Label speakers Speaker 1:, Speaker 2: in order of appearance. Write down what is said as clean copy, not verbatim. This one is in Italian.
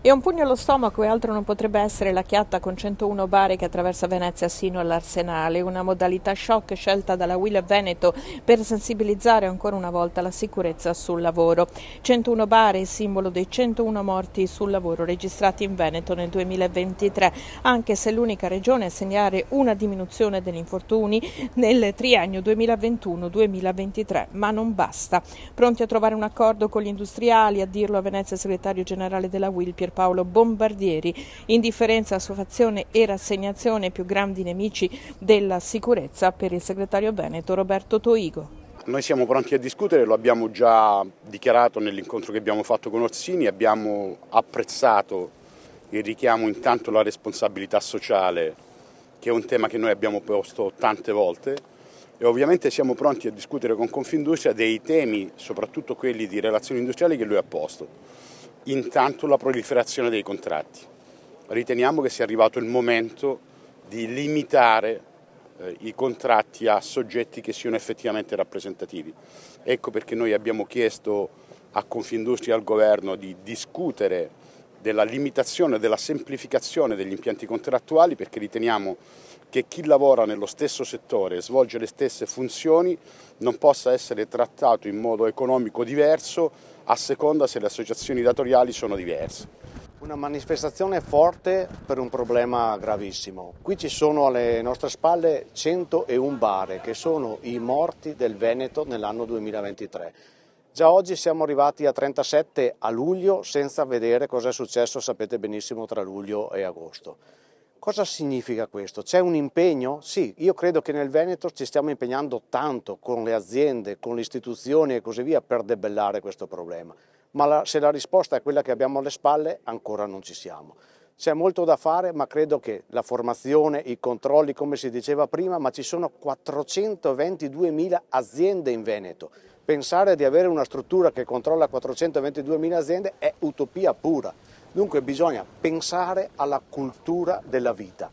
Speaker 1: E un pugno allo stomaco e altro non potrebbe essere la chiatta con 101 bare che attraversa Venezia sino all'Arsenale, una modalità shock scelta dalla Will Veneto per sensibilizzare ancora una volta la sicurezza sul lavoro. 101 bare, simbolo dei 101 morti sul lavoro registrati in Veneto nel 2023, anche se l'unica regione a segnare una diminuzione degli infortuni nel triennio 2021-2023, ma non basta. Pronti a trovare un accordo con gli industriali, a dirlo a Venezia il segretario generale della Will Pierpaolo Bombardieri, indifferenza, assuefazione e rassegnazione, più grandi nemici della sicurezza per il segretario veneto Roberto Toigo.
Speaker 2: Noi siamo pronti a discutere, lo abbiamo già dichiarato nell'incontro che abbiamo fatto con Orsini, abbiamo apprezzato il richiamo intanto alla responsabilità sociale, che è un tema che noi abbiamo posto tante volte, e ovviamente siamo pronti a discutere con Confindustria dei temi, soprattutto quelli di relazioni industriali che lui ha posto. Intanto la proliferazione dei contratti. Riteniamo che sia arrivato il momento di limitare i contratti a soggetti che siano effettivamente rappresentativi. Ecco perché noi abbiamo chiesto a Confindustria e al Governo di discutere della limitazione, della semplificazione degli impianti contrattuali, perché riteniamo che chi lavora nello stesso settore e svolge le stesse funzioni non possa essere trattato in modo economico diverso a seconda se le associazioni datoriali sono diverse.
Speaker 3: Una manifestazione forte per un problema gravissimo. Qui ci sono alle nostre spalle 101 bare che sono i morti del Veneto nell'anno 2023. Già oggi siamo arrivati a 37 a luglio senza vedere cosa è successo, sapete benissimo, tra luglio e agosto. Cosa significa questo? C'è un impegno? Sì, io credo che nel Veneto ci stiamo impegnando tanto con le aziende, con le istituzioni e così via per debellare questo problema. Ma se la risposta è quella che abbiamo alle spalle, ancora non ci siamo. C'è molto da fare, ma credo che la formazione, i controlli, come si diceva prima, ma ci sono 422.000 aziende in Veneto. Pensare di avere una struttura che controlla 422.000 aziende è utopia pura. Dunque bisogna pensare alla cultura della vita.